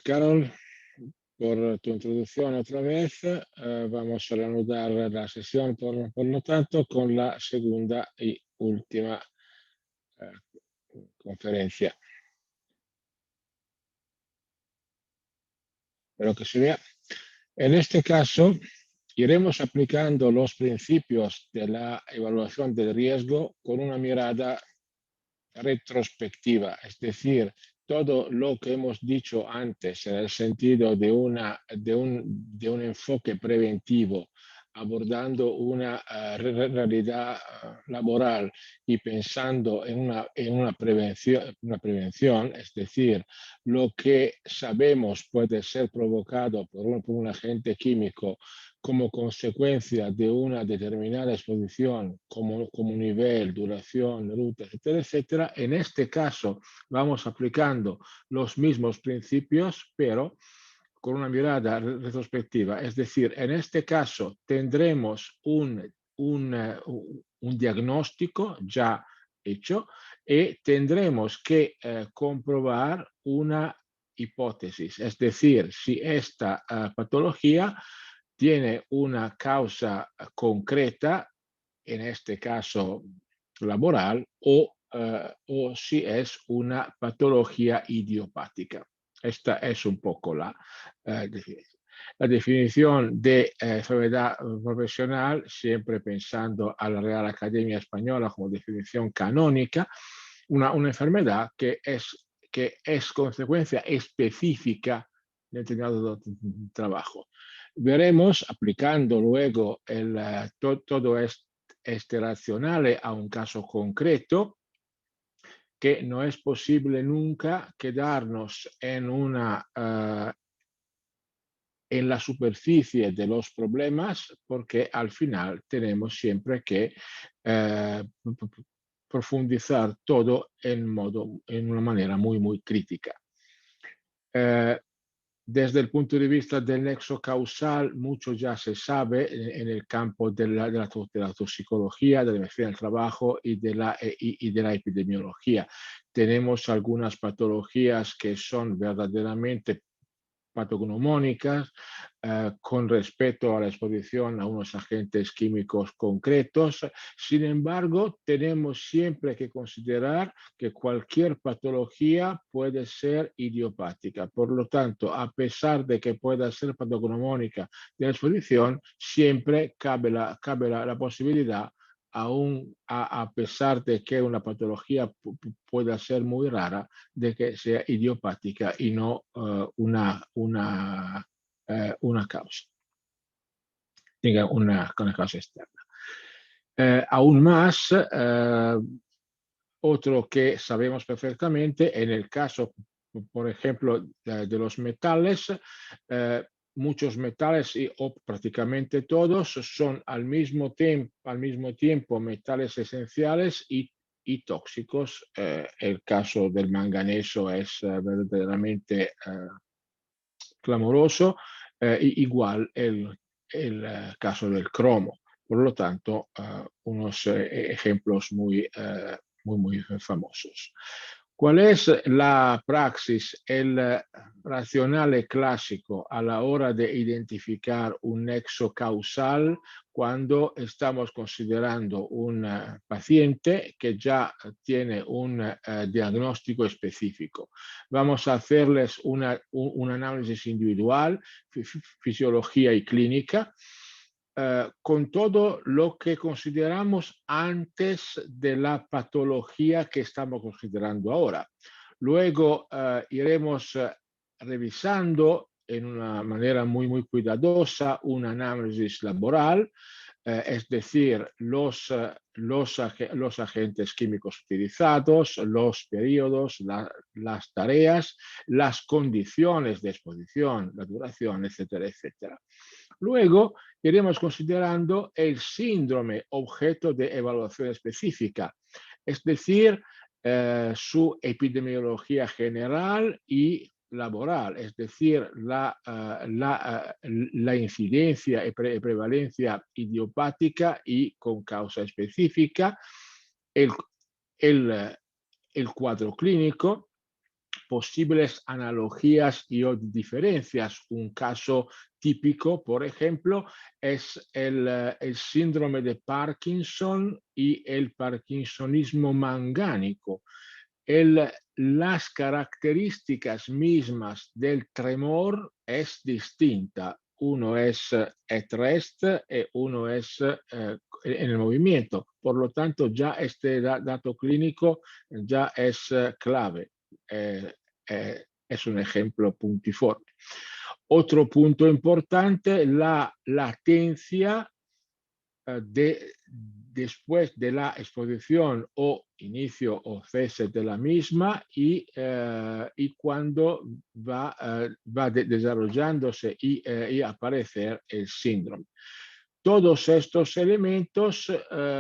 Carol, por tu introducción otra vez. Vamos a reanudar la sesión, por lo tanto, con la segunda y última conferencia. Espero que se vea. En este caso, iremos aplicando los principios de la evaluación del riesgo con una mirada retrospectiva, es decir, todo lo que hemos dicho antes en el sentido de un enfoque preventivo, abordando una realidad laboral y pensando en una prevención, es decir, lo que sabemos puede ser provocado por un agente químico como consecuencia de una determinada exposición, como nivel, duración, ruta, etcétera, etcétera. En este caso vamos aplicando los mismos principios, pero con una mirada retrospectiva. Es decir, en este caso tendremos un diagnóstico ya hecho y tendremos que comprobar una hipótesis, es decir, si esta patología tiene una causa concreta, en este caso laboral, o si es una patología idiopática. Esta es un poco definición. La definición de enfermedad profesional, siempre pensando a la Real Academia Española como definición canónica, una enfermedad que es consecuencia específica de determinado trabajo. Veremos, aplicando luego todo este racionale a un caso concreto, que no es posible nunca quedarnos en la superficie de los problemas, porque al final tenemos siempre que profundizar todo en una manera muy, muy crítica. Desde el punto de vista del nexo causal, mucho ya se sabe en el campo de la toxicología, de la medicina del trabajo y de la epidemiología. Tenemos algunas patologías que son verdaderamente patognomónicas, con respecto a la exposición a unos agentes químicos concretos. Sin embargo, tenemos siempre que considerar que cualquier patología puede ser idiopática. Por lo tanto, a pesar de que pueda ser patognomónica de la exposición, siempre cabe la posibilidad, aún a pesar de que una patología pueda ser muy rara, de que sea idiopática y no una causa, diga una causa externa. Aún más, otro que sabemos perfectamente, en el caso, por ejemplo, de los metales, muchos metales, o prácticamente todos, son al mismo tiempo metales esenciales y tóxicos. El caso del manganeso es verdaderamente clamoroso, igual el caso del cromo. Por lo tanto, unos ejemplos muy famosos. ¿Cuál es la praxis, el racionale clásico a la hora de identificar un nexo causal cuando estamos considerando un paciente que ya tiene un diagnóstico específico? Vamos a hacerles un análisis individual, fisiología y clínica, con todo lo que consideramos antes de la patología que estamos considerando ahora. Luego iremos revisando en una manera muy, muy cuidadosa un análisis laboral, es decir, los agentes químicos utilizados, los periodos, las tareas, las condiciones de exposición, la duración, etcétera, etcétera. Luego iremos considerando el síndrome objeto de evaluación específica, es decir, su epidemiología general y laboral, es decir, la incidencia y prevalencia idiopática y con causa específica, el cuadro clínico, posibles analogías y o diferencias. Un caso típico, por ejemplo, es el síndrome de Parkinson y el parkinsonismo mangánico. Las características mismas del tremor es distinta. Uno es at rest y uno es en el movimiento. Por lo tanto, ya este dato clínico ya es clave. Es un ejemplo puntiforme. Otro punto importante, la latencia después de la exposición o inicio o cese de la misma y cuando va desarrollándose y aparecer el síndrome. Todos estos elementos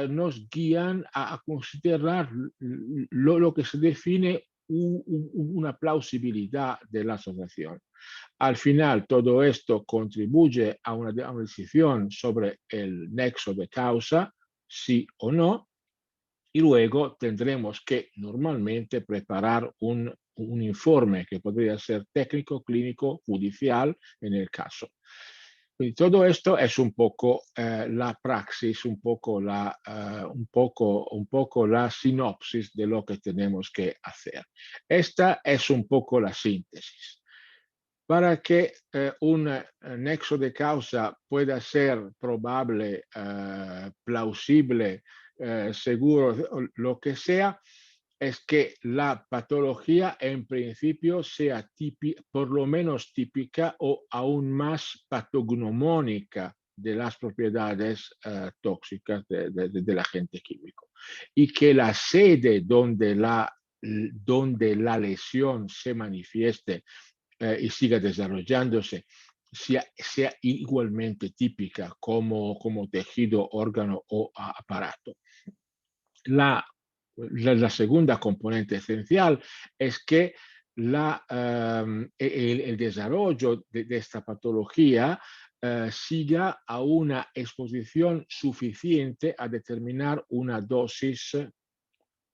nos guían a considerar lo que se define una plausibilidad de la asociación. Al final, todo esto contribuye a una decisión sobre el nexo de causa, sí o no, y luego tendremos que normalmente preparar un informe que podría ser técnico, clínico, judicial en el caso. Quindi todo esto es un poco la praxis, un poco la sinopsis de lo que tenemos que hacer. Esta es un poco la síntesis. Para que un nexo de causa pueda ser probable, plausible, seguro, lo que sea, es que la patología en principio sea por lo menos típica o aún más patognomónica de las propiedades tóxicas del agente químico. Y que la sede donde la lesión se manifieste y siga desarrollándose sea igualmente típica como tejido, órgano o aparato. La segunda componente esencial es que el desarrollo de esta patología siga a una exposición suficiente a determinar una dosis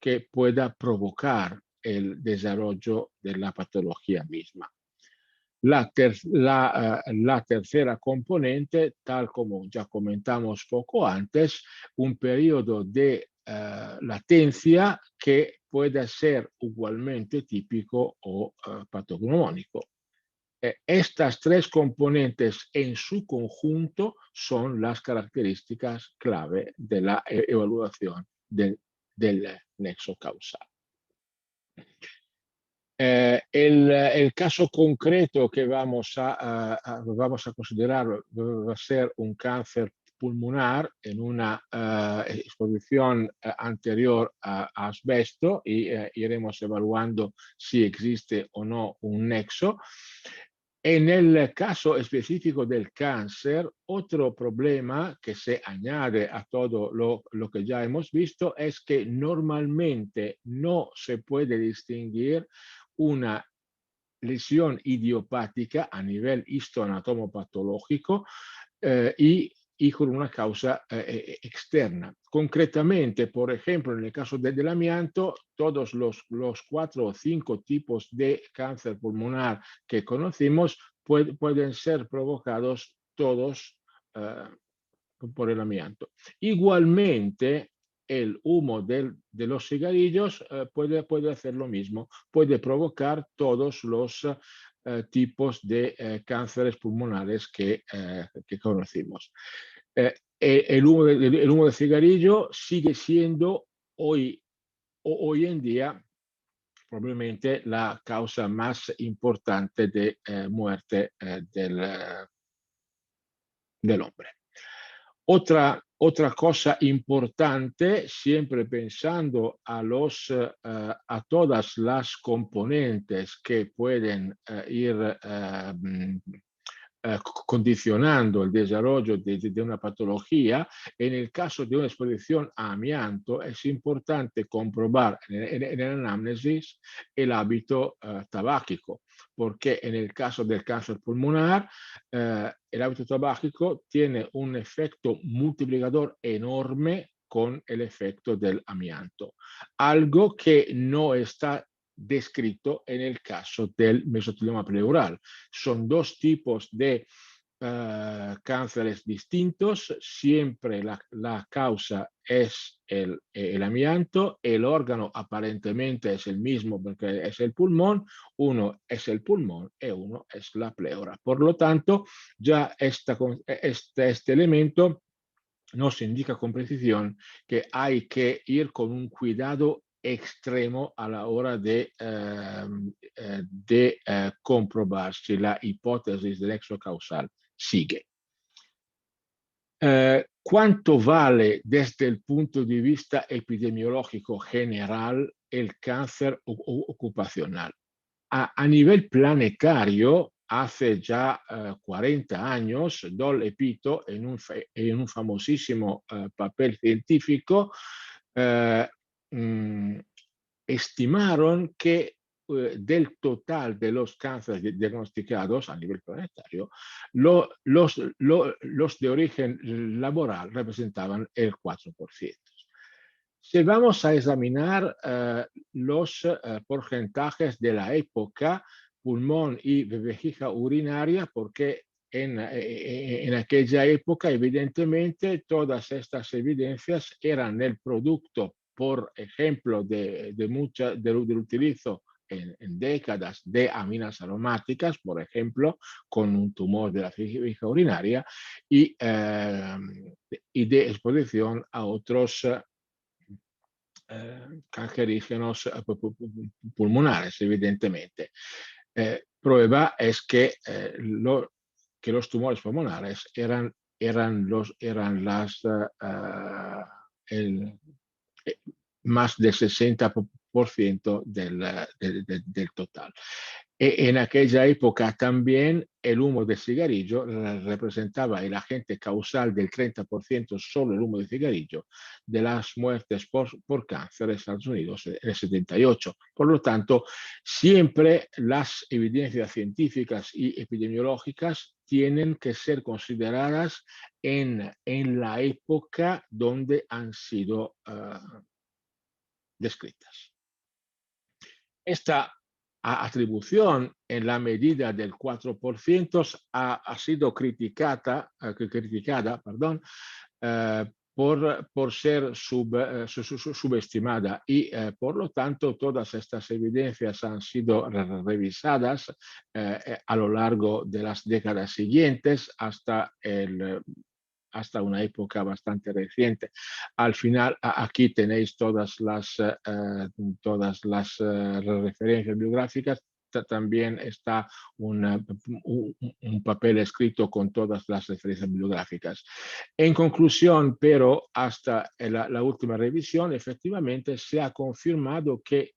que pueda provocar el desarrollo de la patología misma. La tercera componente, tal como ya comentamos poco antes, un periodo de latencia que pueda ser igualmente típico o patognomónico. Estas tres componentes en su conjunto son las características clave de la evaluación del nexo causal. El caso concreto que vamos a considerar va a ser un cáncer pulmonar en una exposición anterior a asbesto y iremos evaluando si existe o no un nexo. En el caso específico del cáncer, otro problema que se añade a todo lo que ya hemos visto es que normalmente no se puede distinguir una lesión idiopática a nivel histoanatomopatológico y con una causa externa. Concretamente, por ejemplo, en el caso del amianto, todos los 4 o 5 tipos de cáncer pulmonar que conocimos pueden ser provocados todos por el amianto. Igualmente, el humo de los cigarrillos puede hacer lo mismo, puede provocar todos los tipos de cánceres pulmonares que conocimos. El humo de cigarrillo sigue siendo hoy en día probablemente la causa más importante de muerte del hombre. Otra cosa importante, siempre pensando a todas las componentes que pueden ir condicionando el desarrollo de una patología, en el caso de una exposición a amianto es importante comprobar en el análisis el hábito tabáquico, porque en el caso del cáncer pulmonar, el hábito tabáquico tiene un efecto multiplicador enorme con el efecto del amianto, algo que no está descrito en el caso del mesotelioma pleural. Son dos tipos de cánceres distintos, siempre la causa es el amianto, el órgano aparentemente es el mismo porque es el pulmón, uno es el pulmón y uno es la pleura. Por lo tanto, ya este elemento nos indica con precisión que hay que ir con un cuidado extremo a la hora de comprobar si la hipótesis del nexo causal sigue. ¿Cuánto vale desde el punto de vista epidemiológico general el cáncer ocupacional? A nivel planetario, hace ya 40 años, Doll e Pito, en un famosísimo papel científico, estimaron que del total de los cánceres diagnosticados a nivel planetario, los de origen laboral representaban el 4%. Si vamos a examinar los porcentajes de la época, pulmón y vejiga urinaria, porque en aquella época, evidentemente, todas estas evidencias eran el producto, por ejemplo, del utilizo en décadas de aminas aromáticas, por ejemplo, con un tumor de la vejiga urinaria y de exposición a otros cancerígenos pulmonares, evidentemente. Prueba es que los tumores pulmonares eran más del 60% del total. En aquella época también el humo de cigarrillo representaba el agente causal del 30%, solo el humo de cigarrillo, de las muertes por cáncer en Estados Unidos en el 78. Por lo tanto, siempre las evidencias científicas y epidemiológicas tienen que ser consideradas en la época donde han sido descritas. Esta atribución en la medida del 4% ha sido criticada por ser subestimada y por lo tanto todas estas evidencias han sido revisadas a lo largo de las décadas siguientes hasta una época bastante reciente. Al final, aquí tenéis todas las referencias bibliográficas. También está un papel escrito con todas las referencias bibliográficas. En conclusión, pero hasta la última revisión, efectivamente se ha confirmado que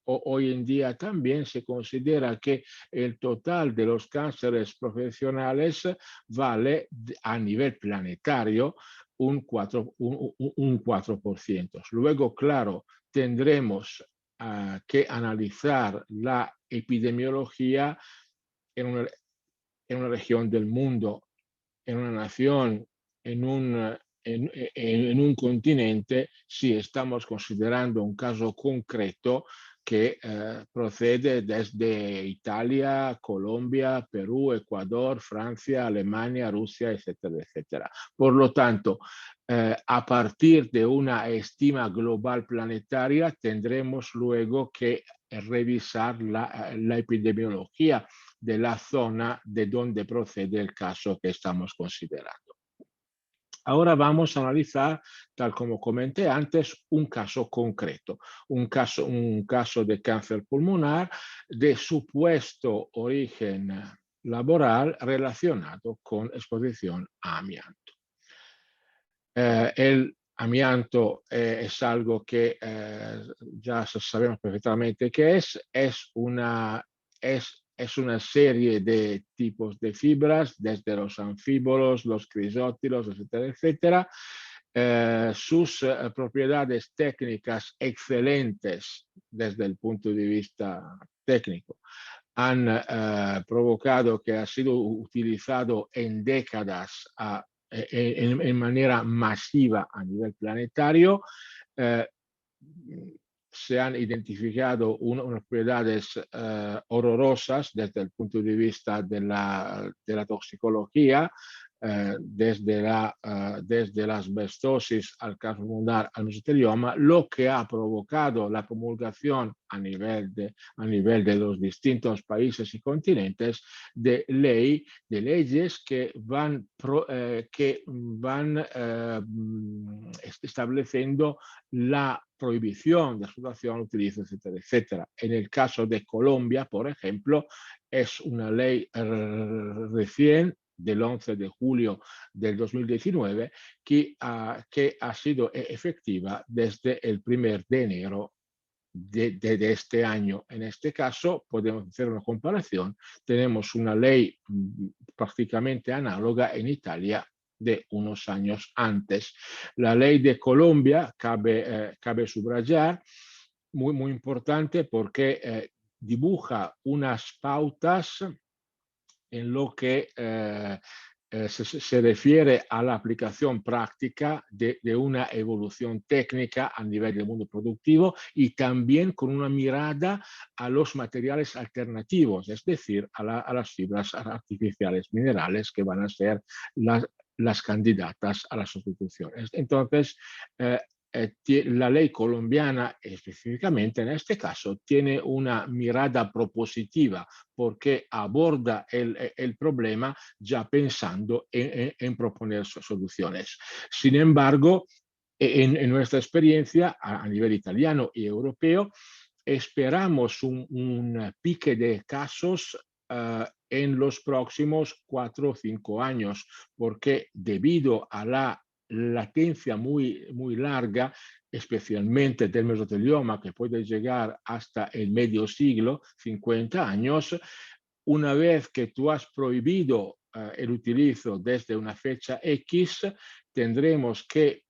hoy en día también se considera que el total de los cánceres profesionales vale a nivel planetario un 4%. Luego, claro, tendremos que analizar la epidemiología en una región del mundo, en una nación, en un continente, si estamos considerando un caso concreto que procede desde Italia, Colombia, Perú, Ecuador, Francia, Alemania, Rusia, etcétera, etcétera. Por lo tanto, a partir de una estima global planetaria, tendremos luego que revisar la epidemiología de la zona de donde procede el caso que estamos considerando. Ahora vamos a analizar, tal como comenté antes, un caso concreto, un caso de cáncer pulmonar de supuesto origen laboral relacionado con exposición a amianto. El amianto es algo que ya sabemos perfectamente qué es una serie de tipos de fibras, desde los anfíbolos, los crisótilos, etcétera, etcétera. Sus propiedades técnicas excelentes desde el punto de vista técnico han provocado que ha sido utilizado en décadas en manera masiva a nivel planetario. se han identificado unas propiedades horrorosas desde el punto de vista de la toxicología, desde la asbestosis al cáncer pulmonar al mesotelioma, lo que ha provocado la promulgación a nivel de los distintos países y continentes de leyes que van estableciendo la prohibición de explotación, utilizo, etcétera, etcétera. En el caso de Colombia, por ejemplo, es una ley recién del 11 de julio del 2019 que ha sido efectiva desde el 1 de enero de este año. En este caso, podemos hacer una comparación. Tenemos una ley prácticamente análoga en Italia de unos años antes. La ley de Colombia, cabe subrayar, muy importante porque dibuja unas pautas en lo que se refiere a la aplicación práctica de una evolución técnica a nivel del mundo productivo y también con una mirada a los materiales alternativos, es decir, a las fibras artificiales minerales que van a ser las candidatas a las sustituciones. Entonces, la ley colombiana, específicamente en este caso, tiene una mirada propositiva porque aborda el problema ya pensando en proponer soluciones. Sin embargo, en nuestra experiencia a nivel italiano y europeo, esperamos un pique de casos en los próximos 4 o 5 años, porque debido a la latencia muy larga, especialmente del mesotelioma, que puede llegar hasta el medio siglo, 50 años, una vez que tú has prohibido el utilizo desde una fecha X, tendremos que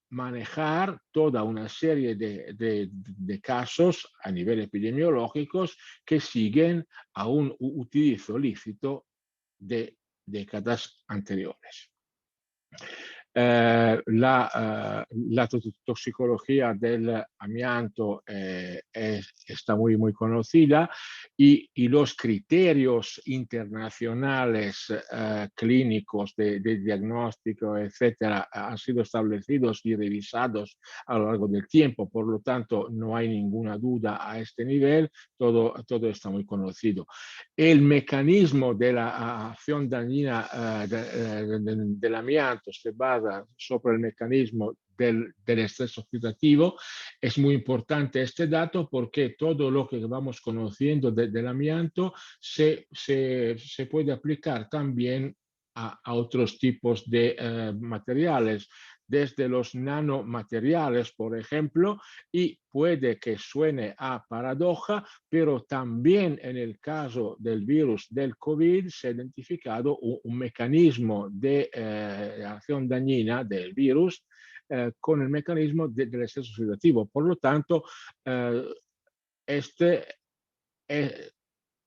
manejar toda una serie de casos a nivel epidemiológicos que siguen a un utilizo lícito de décadas anteriores. La toxicología del amianto está muy conocida y los criterios internacionales clínicos de diagnóstico, etcétera, han sido establecidos y revisados a lo largo del tiempo. Por lo tanto, no hay ninguna duda a este nivel, todo está muy conocido. El mecanismo de la acción dañina del amianto se basa sobre el mecanismo del estrés oxidativo. Es muy importante este dato porque todo lo que vamos conociendo del amianto se puede aplicar también a otros tipos de materiales, desde los nanomateriales, por ejemplo, y puede que suene a paradoja, pero también en el caso del virus del COVID se ha identificado un mecanismo de acción dañina del virus con el mecanismo del estrés oxidativo. Por lo tanto, este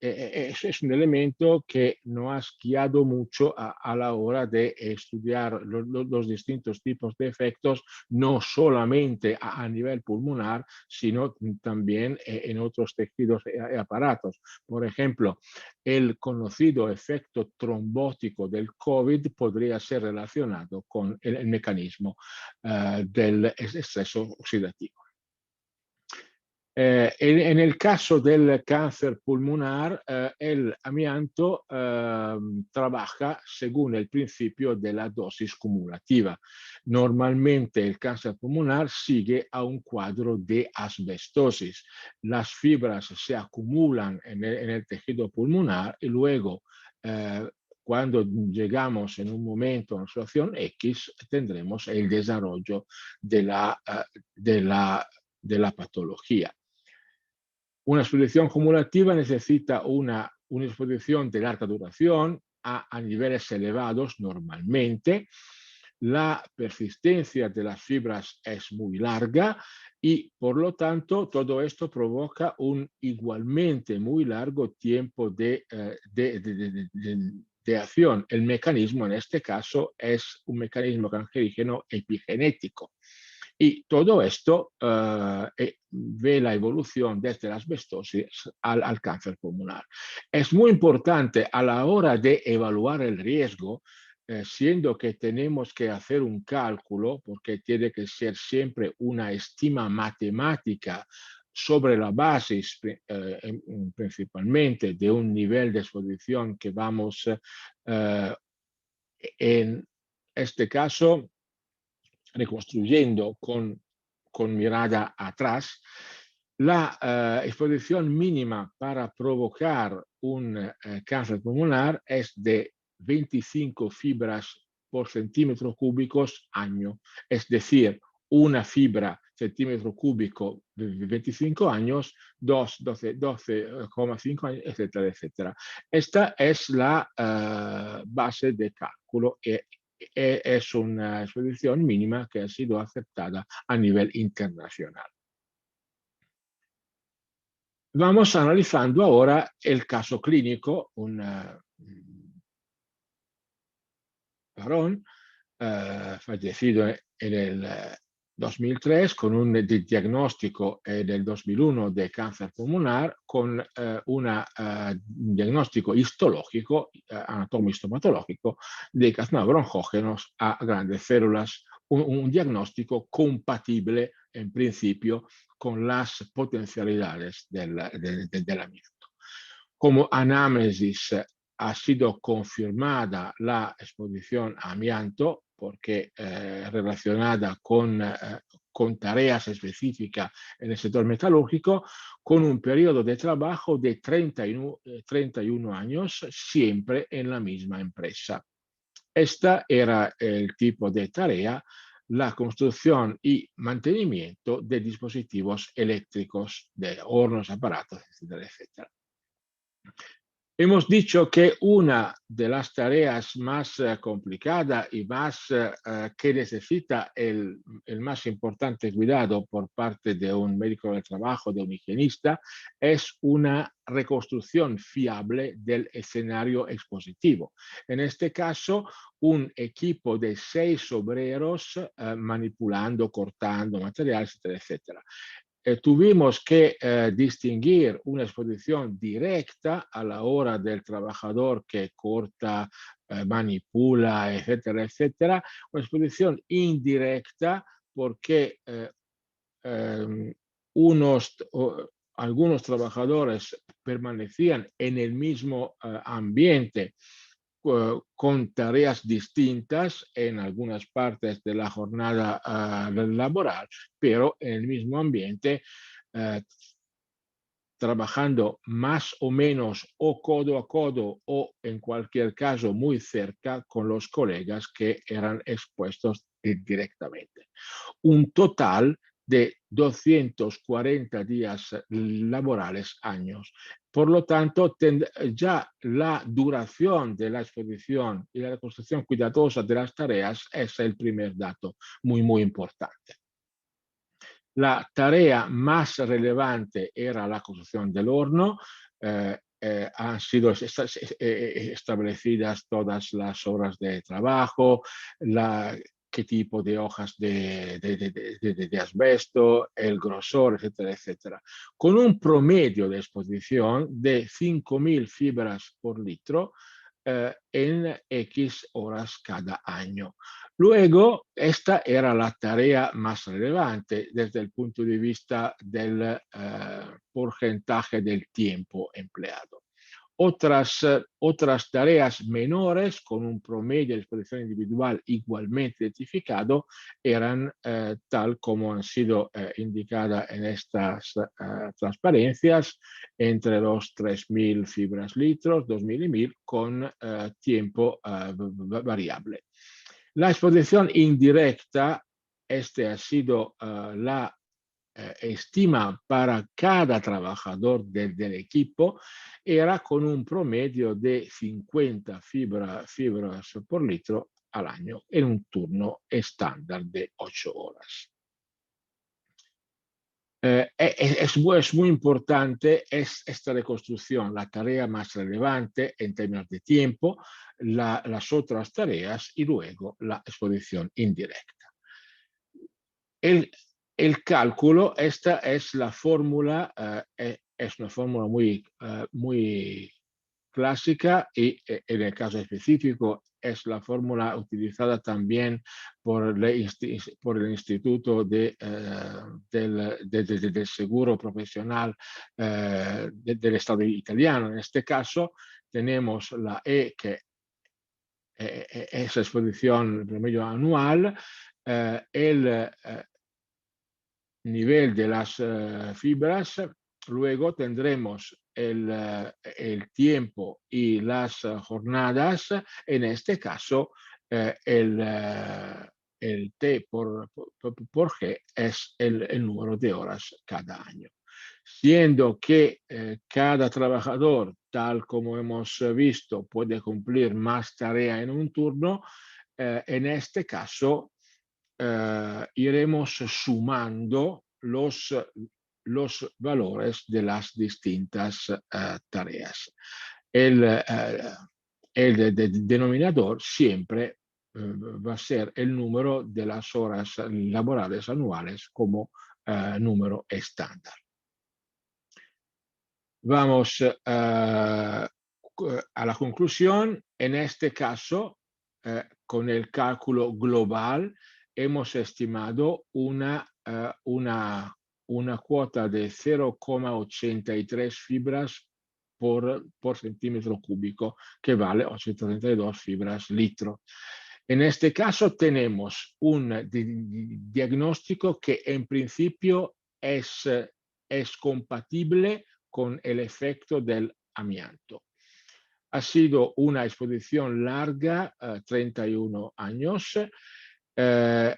es un elemento que nos ha guiado mucho a la hora de estudiar los distintos tipos de efectos, no solamente a nivel pulmonar, sino también en otros tejidos y aparatos. Por ejemplo, el conocido efecto trombótico del COVID podría ser relacionado con el mecanismo del estrés oxidativo. En el caso del cáncer pulmonar, el amianto trabaja según el principio de la dosis cumulativa. Normalmente el cáncer pulmonar sigue a un cuadro de asbestosis. Las fibras se acumulan en el tejido pulmonar y luego cuando llegamos en un momento a una situación X, tendremos el desarrollo de la patología. Una exposición cumulativa necesita una exposición de larga duración a niveles elevados normalmente. La persistencia de las fibras es muy larga y, por lo tanto, todo esto provoca un igualmente muy largo tiempo de acción. El mecanismo, en este caso, es un mecanismo cancerígeno epigenético. Y todo esto ve la evolución desde la asbestosis al cáncer pulmonar. Es muy importante a la hora de evaluar el riesgo, siendo que tenemos que hacer un cálculo, porque tiene que ser siempre una estima matemática sobre la base principalmente de un nivel de exposición que vamos, en este caso, reconstruyendo con mirada atrás, la exposición mínima para provocar un cáncer pulmonar es de 25 fibras por centímetro cúbicos año. Es decir, una fibra centímetro cúbico de 25 años, 12,5 años, etcétera, etcétera. Esta es la base de cálculo es una exposición mínima que ha sido aceptada a nivel internacional. Vamos analizando ahora el caso clínico, un varón fallecido en el 2003 con un diagnóstico del 2001 de cáncer pulmonar con un diagnóstico histológico, anatomo-histomatológico de carcinoma broncógenos a grandes células, un diagnóstico compatible en principio con las potencialidades del amianto. Como análisis ha sido confirmada la exposición a amianto porque relacionada con tareas específicas en el sector metalúrgico, con un periodo de trabajo de 31 años, siempre en la misma empresa. Esta era el tipo de tarea, la construcción y mantenimiento de dispositivos eléctricos, de hornos, aparatos, etcétera, etcétera. Hemos dicho que una de las tareas más complicadas y más que necesita el más importante cuidado por parte de un médico del trabajo, de un higienista, es una reconstrucción fiable del escenario expositivo. En este caso, un equipo de 6 obreros manipulando, cortando materiales, etcétera, etcétera. Tuvimos que distinguir una exposición directa a la hora del trabajador que corta, manipula, etcétera, etcétera, una exposición indirecta porque algunos trabajadores permanecían en el mismo ambiente con tareas distintas en algunas partes de la jornada laboral, pero en el mismo ambiente, eh, trabajando más o menos o codo a codo o en cualquier caso muy cerca con los colegas que eran expuestos directamente. Un total de 240 días laborales años. Por lo tanto, ya la duración de la exposición y la reconstrucción cuidadosa de las tareas es el primer dato muy, muy importante. La tarea más relevante era la construcción del horno. Han sido establecidas todas las horas de trabajo, qué tipo de hojas de asbesto, el grosor, etcétera, etcétera. Con un promedio de exposición de 5.000 fibras por litro en X horas cada año. Luego, esta era la tarea más relevante desde el punto de vista del porcentaje del tiempo empleado. Otras tareas menores con un promedio de exposición individual igualmente identificado eran tal como han sido indicadas en estas transparencias, entre los 3.000 fibras litros, 2.000 y 1.000, con tiempo variable. La exposición indirecta, este ha sido la estima para cada trabajador del equipo, era con un promedio de 50 fibras por litro al año en un turno estándar de 8 horas. Es muy importante esta reconstrucción, la tarea más relevante en términos de tiempo, las otras tareas y luego la exposición indirecta. El, el cálculo, esta es la fórmula, es una fórmula muy clásica y en el caso específico es la fórmula utilizada también por el Instituto del Seguro Profesional del Estado italiano. En este caso tenemos la E, que es la exposición promedio anual, el nivel de las fibras. Luego tendremos el tiempo y las jornadas. En este caso, el T por G es el número de horas cada año. Siendo que cada trabajador, tal como hemos visto, puede cumplir más tarea en un turno, en este caso iremos sumando los valores de las distintas tareas. El denominador siempre va a ser el número de las horas laborales anuales como número estándar. Vamos a la conclusión. En este caso, con el cálculo global, hemos estimado una cuota de 0,83 fibras por centímetro cúbico, que vale 832 fibras litro. En este caso tenemos un diagnóstico que en principio es compatible con el efecto del amianto. Ha sido una exposición larga, 31 años. Se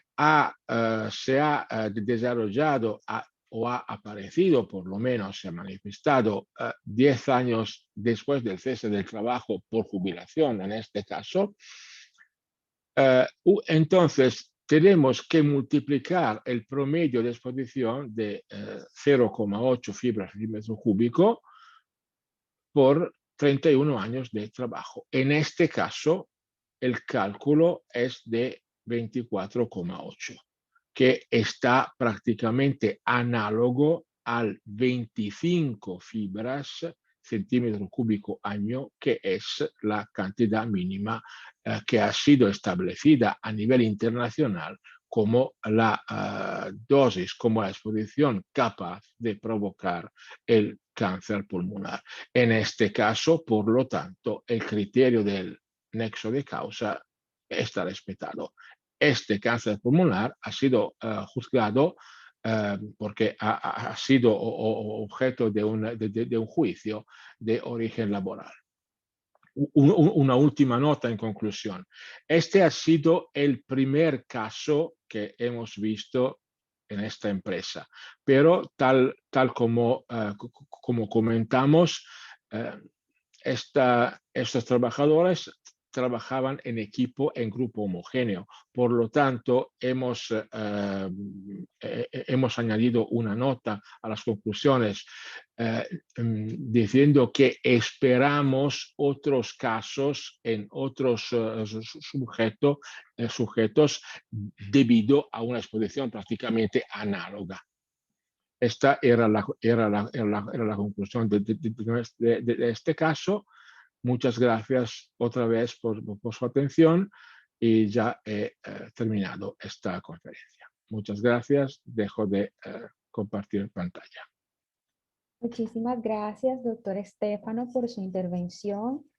ha desarrollado o ha aparecido, por lo menos se ha manifestado 10 años después del cese del trabajo por jubilación, en este caso. Entonces, tenemos que multiplicar el promedio de exposición de 0,8 fibras por metro cúbico por 31 años de trabajo. En este caso, el cálculo es de 24,8, que está prácticamente análogo al 25 fibras centímetro cúbico año, que es la cantidad mínima que ha sido establecida a nivel internacional como la dosis, como la exposición capaz de provocar el cáncer pulmonar. En este caso, por lo tanto, el criterio del nexo de causa está respetado. Este cáncer pulmonar ha sido juzgado porque ha sido objeto de un juicio de origen laboral. Una última nota en conclusión. Este ha sido el primer caso que hemos visto en esta empresa, pero tal como comentamos, estos trabajadores trabajaban en equipo, en grupo homogéneo. Por lo tanto, hemos añadido una nota a las conclusiones diciendo que esperamos otros casos en otros sujetos debido a una exposición prácticamente análoga. Esta era la conclusión de este caso. Muchas gracias otra vez por su atención y ya he terminado esta conferencia. Muchas gracias. Dejo de compartir pantalla. Muchísimas gracias, doctor Estefano, por su intervención.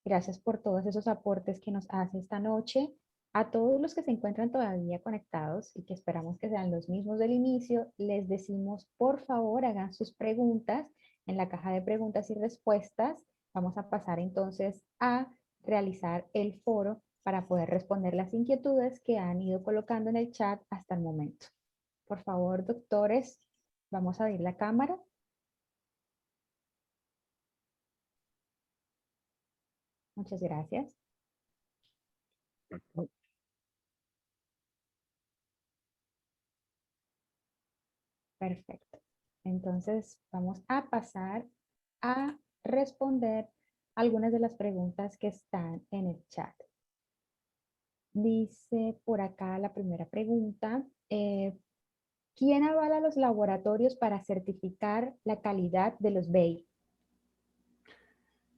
Gracias por todos esos aportes que nos hace esta noche. A todos los que se encuentran todavía conectados y que esperamos que sean los mismos del inicio, les decimos, por favor, hagan sus preguntas en la caja de preguntas y respuestas. Vamos a pasar entonces a realizar el foro para poder responder las inquietudes que han ido colocando en el chat hasta el momento. Por favor, doctores, vamos a abrir la cámara. Muchas gracias. Perfecto. Entonces vamos a pasar a responder algunas de las preguntas que están en el chat. Dice por acá la primera pregunta, ¿Quién avala los laboratorios para certificar la calidad de los BEI?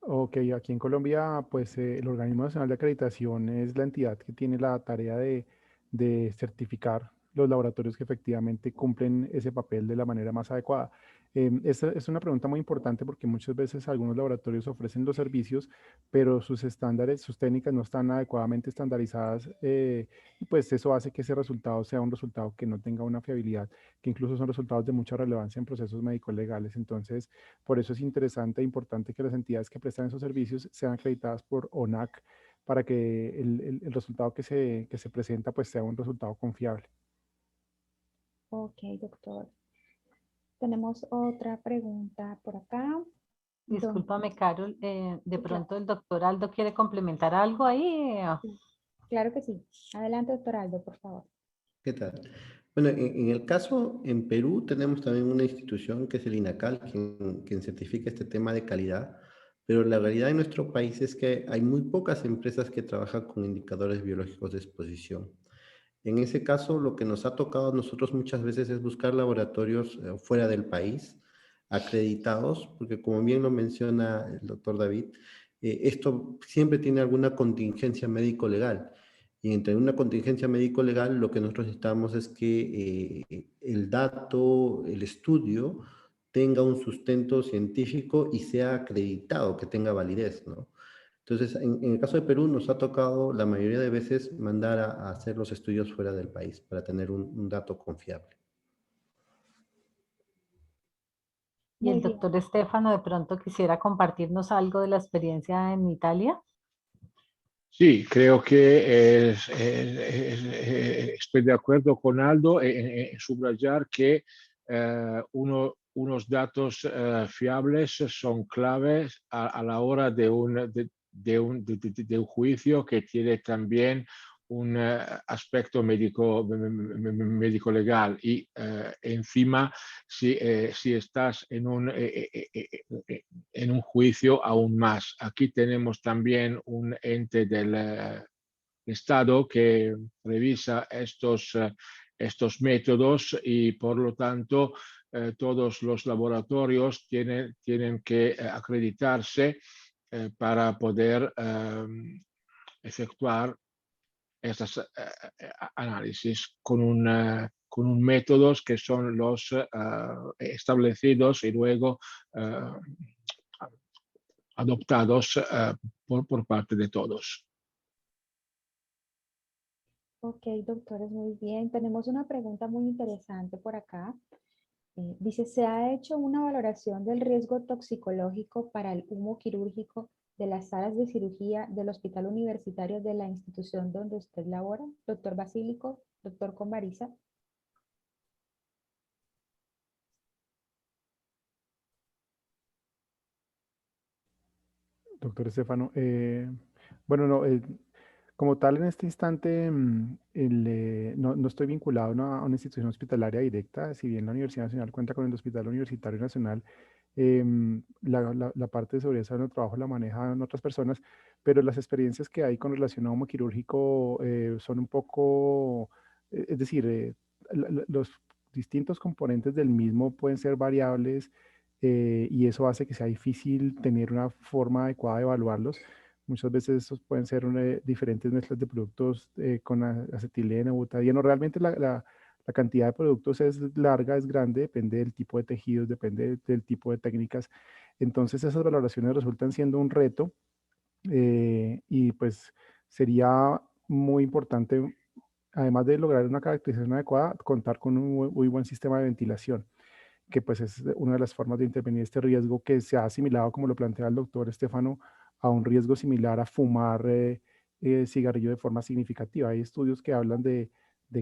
Ok, aquí en Colombia, pues el Organismo Nacional de Acreditación es la entidad que tiene la tarea de certificar los laboratorios que efectivamente cumplen ese papel de la manera más adecuada. Esta es una pregunta muy importante porque muchas veces algunos laboratorios ofrecen los servicios, pero sus estándares, sus técnicas no están adecuadamente estandarizadas, y pues eso hace que ese resultado sea un resultado que no tenga una fiabilidad, que incluso son resultados de mucha relevancia en procesos médicos legales. Entonces, por eso es interesante e importante que las entidades que prestan esos servicios sean acreditadas por ONAC para que el resultado que se presenta pues sea un resultado confiable. Ok, doctor. Tenemos otra pregunta por acá. Discúlpame, Carol, de Sí, claro, pronto el doctor Aldo quiere complementar algo ahí. sí, claro que sí. Adelante, doctor Aldo, por favor. ¿Qué tal? Bueno, en el caso, en Perú tenemos también una institución que es el INACAL, quien certifica este tema de calidad, pero la realidad en nuestro país es que hay muy pocas empresas que trabajan con indicadores biológicos de exposición. En ese caso, lo que nos ha tocado a nosotros muchas veces es buscar laboratorios fuera del país, acreditados, porque como bien lo menciona el doctor David, esto siempre tiene alguna contingencia médico-legal. Y entre una contingencia médico-legal, lo que nosotros necesitamos es que el dato, el estudio, tenga un sustento científico y sea acreditado, que tenga validez, ¿no? Entonces, en el caso de Perú, nos ha tocado la mayoría de veces mandar a hacer los estudios fuera del país para tener un dato confiable. Y Muy el bien. doctor Estefano de pronto quisiera compartirnos algo de la experiencia en Italia. Sí, creo que estoy de acuerdo con Aldo en subrayar que unos datos fiables son claves a la hora de un juicio que tiene también un aspecto médico legal y encima si estás en un juicio aún más. Aquí tenemos también un ente del Estado que revisa estos métodos y por lo tanto todos los laboratorios tienen que acreditarse para poder efectuar estos análisis con un métodos que son los establecidos y luego adoptados por parte de todos. Ok, doctores, muy bien. Tenemos una pregunta muy interesante por acá. Dice, ¿se ha hecho una valoración del riesgo toxicológico para el humo quirúrgico de las salas de cirugía del Hospital Universitario de la institución donde usted labora? Doctor Basílico, doctor Conbariza. Doctor Estefano, bueno, no, como tal en este instante no estoy vinculado a una institución hospitalaria directa, si bien la Universidad Nacional cuenta con el Hospital Universitario Nacional. La parte de seguridad en el trabajo la manejan otras personas, pero las experiencias que hay con relación a humo quirúrgico son un poco, es decir, los distintos componentes del mismo pueden ser variables, y eso hace que sea difícil tener una forma adecuada de evaluarlos. Muchas veces estos pueden ser diferentes mezclas de productos con acetileno, butadieno. Realmente la cantidad de productos es larga, es grande, depende del tipo de tejidos, depende del tipo de técnicas. Entonces esas valoraciones resultan siendo un reto, y pues sería muy importante, además de lograr una caracterización adecuada, contar con un muy buen sistema de ventilación, que pues es una de las formas de intervenir este riesgo que se ha asimilado, como lo plantea el doctor Estefano, a un riesgo similar a fumar cigarrillo de forma significativa. Hay estudios que hablan de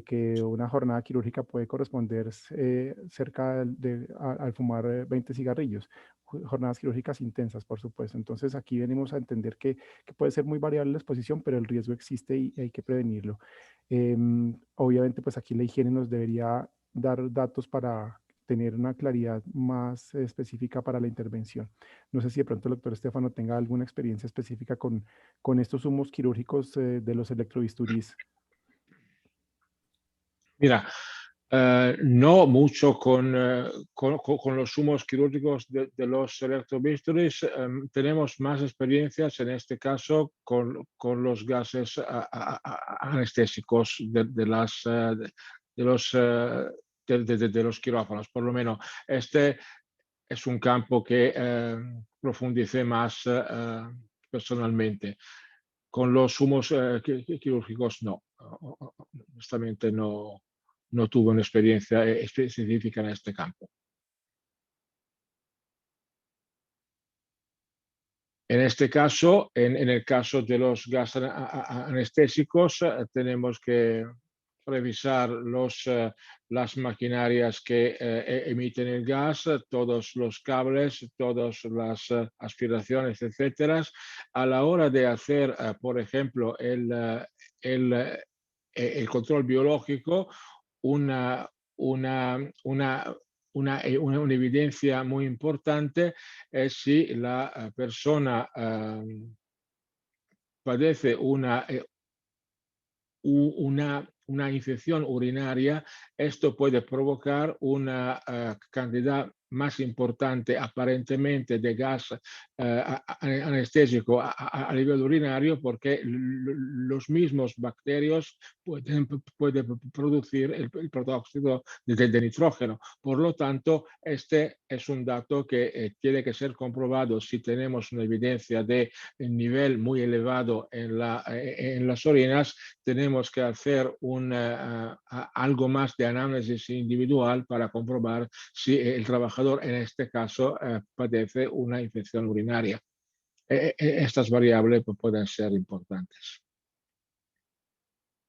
que una jornada quirúrgica puede corresponder cerca al fumar 20 cigarrillos, jornadas quirúrgicas intensas, por supuesto. Entonces aquí venimos a entender que puede ser muy variable la exposición, pero el riesgo existe y hay que prevenirlo. Obviamente, pues aquí la higiene nos debería dar datos para tener una claridad más específica para la intervención. No sé si de pronto el doctor Estefano tenga alguna experiencia específica con estos humos quirúrgicos de los electrobisturís. Mira, No mucho con los humos quirúrgicos de los electrobisturis. Tenemos más experiencias en este caso con los gases anestésicos de los quirófanos. Por lo menos este es un campo que profundicé más personalmente. Con los humos quirúrgicos no. Honestamente no tuve una experiencia específica en este campo. En este caso, en el caso de los gases anestésicos, tenemos que revisar las maquinarias que emiten el gas, todos los cables, todas las aspiraciones, etcétera. A la hora de hacer, por ejemplo, el control biológico, una, una, una, una evidencia muy importante es si la persona padece una infección urinaria. Esto puede provocar una cantidad más importante aparentemente de gas anestésico a nivel urinario, porque los mismos bacterios pueden producir el peróxido de nitrógeno. Por lo tanto, este es un dato que tiene que ser comprobado si tenemos una evidencia de nivel muy elevado en las orinas. Tenemos que hacer algo más de análisis individual para comprobar si el trabajador en este caso padece una infección urinaria. Estas variables pueden ser importantes.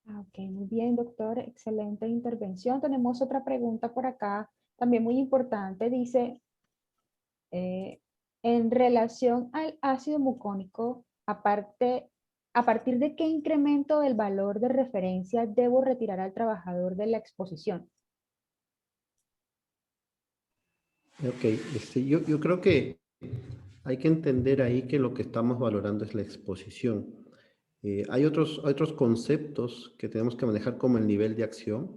Ok, muy bien, doctor. Excelente intervención. Tenemos otra pregunta por acá, también muy importante. Dice, en relación al ácido mucónico, ¿a partir de qué incremento del valor de referencia debo retirar al trabajador de la exposición? Ok, yo creo que hay que entender ahí que lo que estamos valorando es la exposición. Hay otros conceptos que tenemos que manejar como el nivel de acción.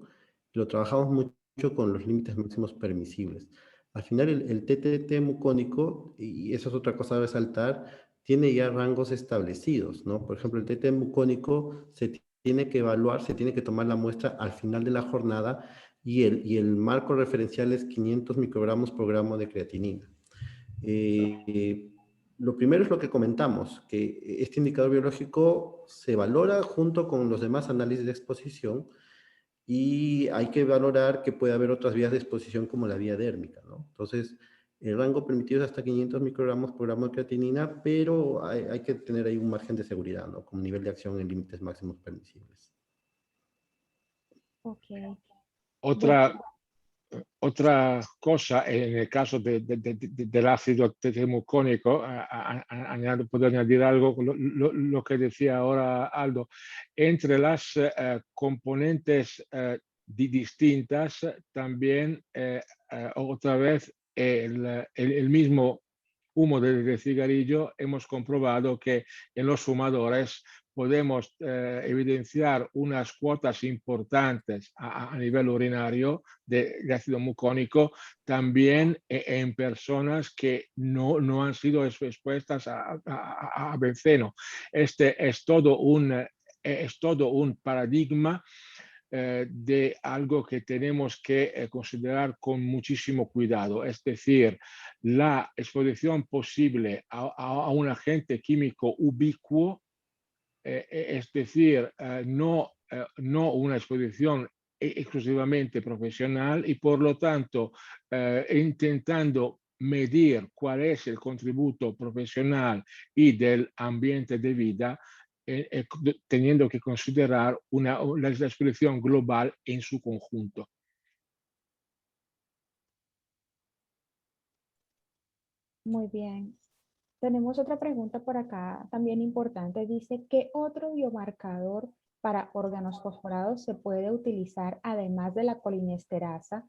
Lo trabajamos mucho con los límites máximos permisibles. Al final el TTT mucónico, y eso es otra cosa a resaltar, tiene ya rangos establecidos, ¿no? Por ejemplo, el TTT mucónico se tiene que evaluar, se tiene que tomar la muestra al final de la jornada y el marco referencial es 500 microgramos por gramo de creatinina. Lo primero es lo que comentamos, que este indicador biológico se valora junto con los demás análisis de exposición y hay que valorar que puede haber otras vías de exposición como la vía dérmica, ¿no? Entonces, el rango permitido es hasta 500 microgramos por gramo de creatinina, pero hay que tener ahí un margen de seguridad, ¿no? Con nivel de acción en límites máximos permisibles. Ok. Bueno, Otra cosa, en el caso del ácido mucónico, puedo añadir algo, lo que decía ahora Aldo, entre las componentes distintas, también otra vez el mismo humo de cigarrillo, hemos comprobado que en los fumadores podemos evidenciar unas cuotas importantes a nivel urinario de ácido mucónico, también en personas que no han sido expuestas a benceno. Este es todo un paradigma de algo que tenemos que considerar con muchísimo cuidado. Es decir, la exposición posible a un agente químico ubicuo, es decir, no una exposición exclusivamente profesional, y por lo tanto intentando medir cuál es el contributo profesional y del ambiente de vida, teniendo que considerar la exposición global en su conjunto. muy bien. Tenemos otra pregunta por acá, también importante. Dice, ¿qué otro biomarcador para órganos fosforados se puede utilizar además de la colinesterasa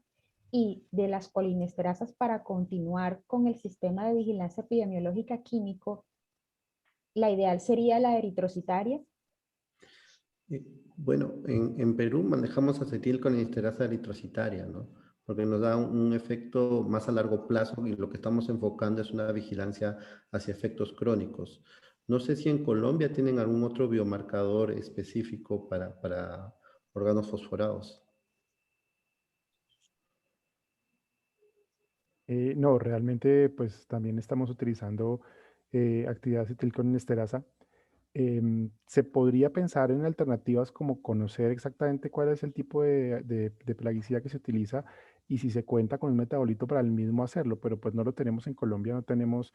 y de las colinesterasas para continuar con el sistema de vigilancia epidemiológica químico? La ideal sería la eritrocitaria. Bueno, en Perú manejamos acetilcolinesterasa eritrocitaria, ¿no? Porque nos da un efecto más a largo plazo y lo que estamos enfocando es una vigilancia hacia efectos crónicos. No sé si en Colombia tienen algún otro biomarcador específico para órganos fosforados. No, realmente pues también estamos utilizando actividad acetilcolinesterasa. Se podría pensar en alternativas como conocer exactamente cuál es el tipo de plaguicida que se utiliza y si se cuenta con un metabolito para el mismo hacerlo, pero pues no lo tenemos en Colombia, no tenemos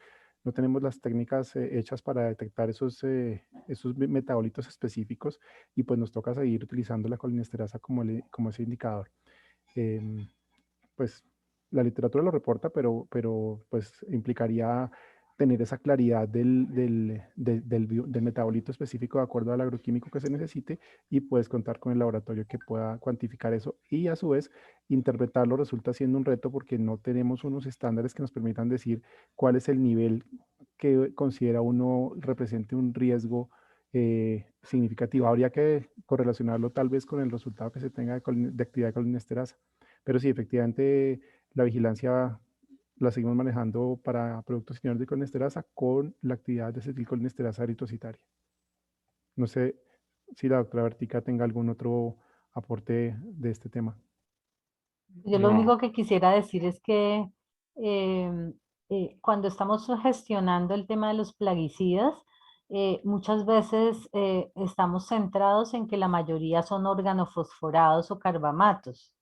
las técnicas hechas para detectar esos metabolitos específicos y pues nos toca seguir utilizando la colinesterasa como ese indicador. Em, pues la literatura lo reporta, pero pues implicaría tener esa claridad del metabolito específico de acuerdo al agroquímico que se necesite y puedes contar con el laboratorio que pueda cuantificar eso y a su vez interpretarlo resulta siendo un reto porque no tenemos unos estándares que nos permitan decir cuál es el nivel que considera uno represente un riesgo significativo. Habría que correlacionarlo tal vez con el resultado que se tenga de actividad de colinesterasa. Pero sí, efectivamente, la vigilancia la seguimos manejando para productos inhibidores de colinesterasa con la actividad de acetilcolinesterasa eritrocitaria. No sé si la doctora Bertica tenga algún otro aporte de este tema. Yo lo No, único que quisiera decir es que em, cuando estamos gestionando el tema de los plaguicidas, muchas veces estamos centrados en que la mayoría son organofosforados o carbamatos.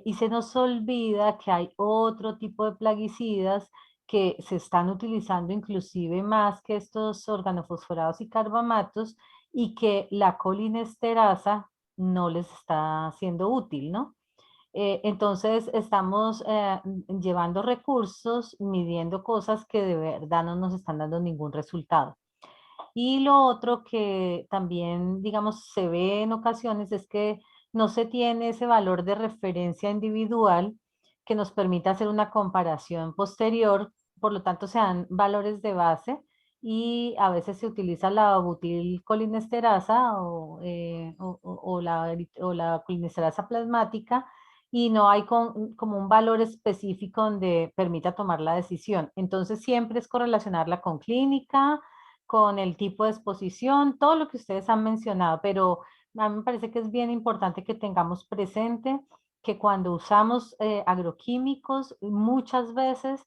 Y se nos olvida que hay otro tipo de plaguicidas que se están utilizando inclusive más que estos organofosforados y carbamatos y que la colinesterasa no les está siendo útil, ¿no? Entonces estamos llevando recursos, midiendo cosas que de verdad no nos están dando ningún resultado. Y lo otro que también, digamos, se ve en ocasiones es que no se tiene ese valor de referencia individual que nos permita hacer una comparación posterior, por lo tanto se dan valores de base y a veces se utiliza la butilcolinesterasa o la colinesterasa plasmática y no hay como un valor específico donde permita tomar la decisión. Entonces siempre es correlacionarla con clínica, con el tipo de exposición, todo lo que ustedes han mencionado, pero a mí me parece que es bien importante que tengamos presente que cuando usamos agroquímicos, muchas veces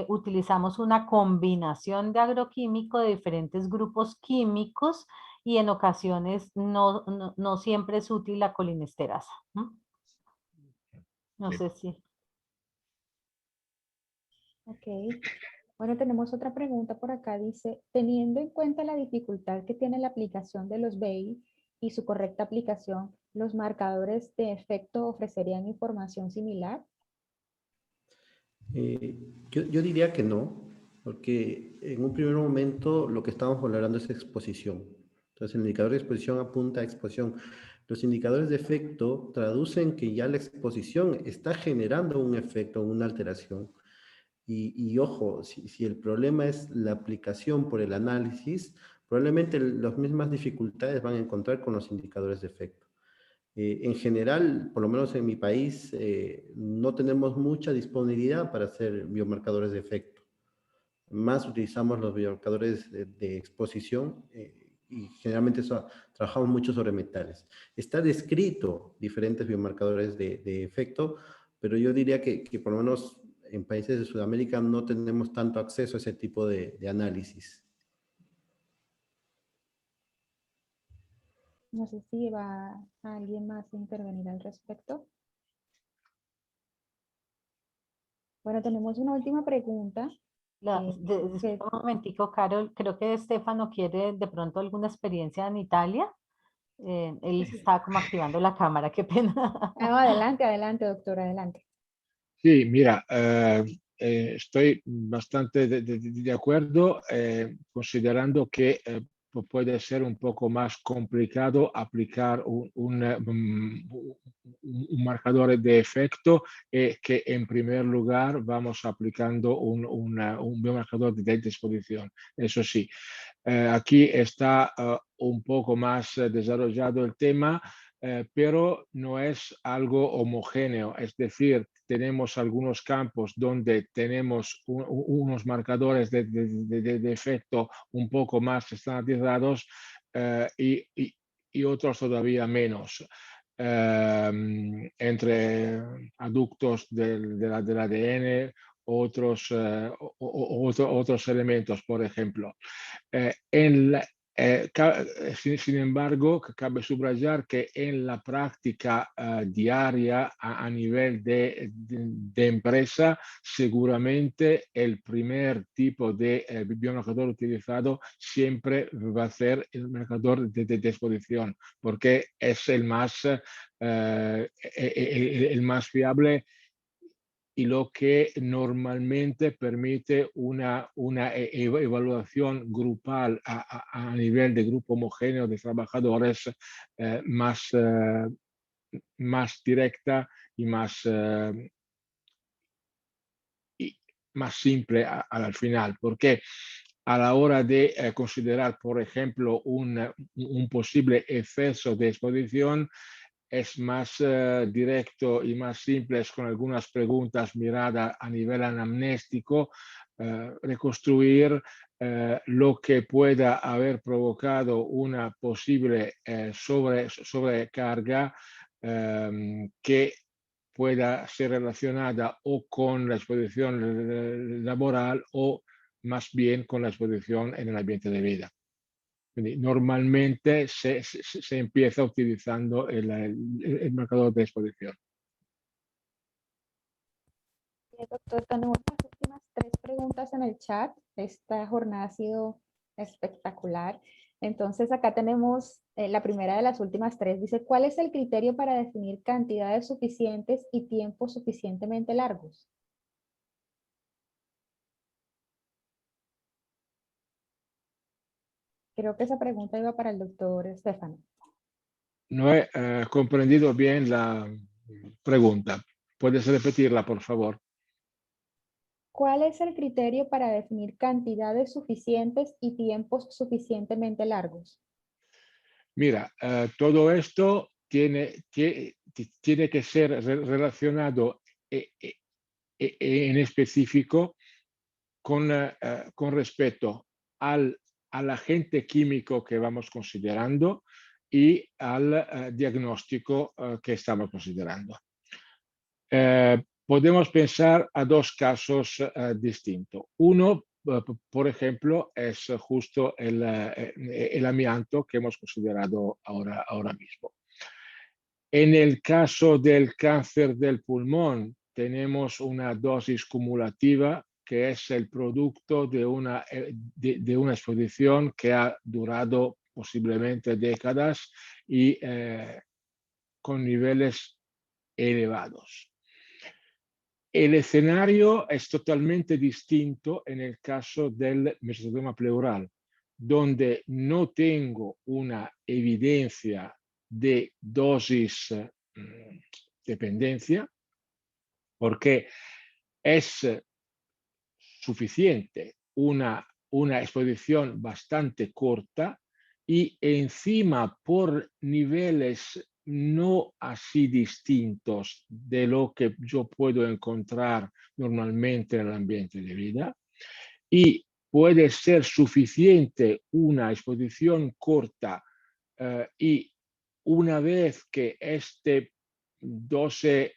utilizamos una combinación de agroquímico de diferentes grupos químicos y en ocasiones no siempre es útil la colinesterasa. No sí. sé si. Ok. Bueno, tenemos otra pregunta por acá. Dice, teniendo en cuenta la dificultad que tiene la aplicación de los BEI y su correcta aplicación, ¿los marcadores de efecto ofrecerían información similar? Yo diría que no, porque en un primer momento lo que estamos valorando es exposición. Entonces el indicador de exposición apunta a exposición. Los indicadores de efecto traducen que ya la exposición está generando un efecto, una alteración. Y ojo, si el problema es la aplicación por el análisis, probablemente las mismas dificultades van a encontrar con los indicadores de efecto. En general, por lo menos en mi país, no tenemos mucha disponibilidad para hacer biomarcadores de efecto. Más utilizamos los biomarcadores de exposición y generalmente trabajamos mucho sobre metales. Está descrito diferentes biomarcadores de efecto, pero yo diría que por lo menos en países de Sudamérica no tenemos tanto acceso a ese tipo de análisis. No sé si va alguien más a intervenir al respecto. Bueno, tenemos una última pregunta. Un momentico, Carol, creo que Estefano quiere de pronto alguna experiencia en Italia. Él estaba como activando la cámara, qué pena. Adelante, adelante, doctora, adelante. Sí, mira, estoy bastante de acuerdo, considerando que puede ser un poco más complicado aplicar un marcador de efecto que en primer lugar vamos aplicando un biomarcador de exposición. Eso sí, aquí está un poco más desarrollado el tema, pero no es algo homogéneo, es decir, tenemos algunos campos donde tenemos unos marcadores de efecto un poco más estandarizados y otros todavía menos. Entre aductos del ADN, otros elementos, por ejemplo. Sin embargo, cabe subrayar que en la práctica diaria a nivel de empresa, seguramente el primer tipo de biomarcador utilizado siempre va a ser el marcador de exposición, porque es el más fiable y lo que normalmente permite una evaluación grupal a nivel de grupo homogéneo de trabajadores más directa y más simple al final, porque a la hora de considerar, por ejemplo, un posible exceso de exposición, es más directo y más simple con algunas preguntas miradas a nivel anamnéstico, reconstruir lo que pueda haber provocado una posible sobrecarga que pueda ser relacionada o con la exposición laboral o más bien con la exposición en el ambiente de vida. Normalmente se empieza utilizando el marcador de exposición. Doctor, tenemos las últimas 3 preguntas en el chat. Esta jornada ha sido espectacular. Entonces acá tenemos la primera de las últimas 3. Dice, ¿cuál es el criterio para definir cantidades suficientes y tiempos suficientemente largos? Creo que esa pregunta iba para el doctor Stefano. No he comprendido bien la pregunta. ¿Puedes repetirla, por favor? ¿Cuál es el criterio para definir cantidades suficientes y tiempos suficientemente largos? Mira, todo esto tiene que ser relacionado en específico con respecto al agente químico que vamos considerando y al diagnóstico que estamos considerando. Podemos pensar a 2 casos distintos. Uno, por ejemplo, es justo el amianto que hemos considerado ahora mismo. En el caso del cáncer del pulmón, tenemos una dosis cumulativa que es el producto de una exposición que ha durado posiblemente décadas y con niveles elevados. El escenario es totalmente distinto en el caso del mesotelioma pleural, donde no tengo una evidencia de dosis dependencia, porque es suficiente una exposición bastante corta y encima por niveles no así distintos de lo que yo puedo encontrar normalmente en el ambiente de vida, y puede ser suficiente una exposición corta y una vez que este dose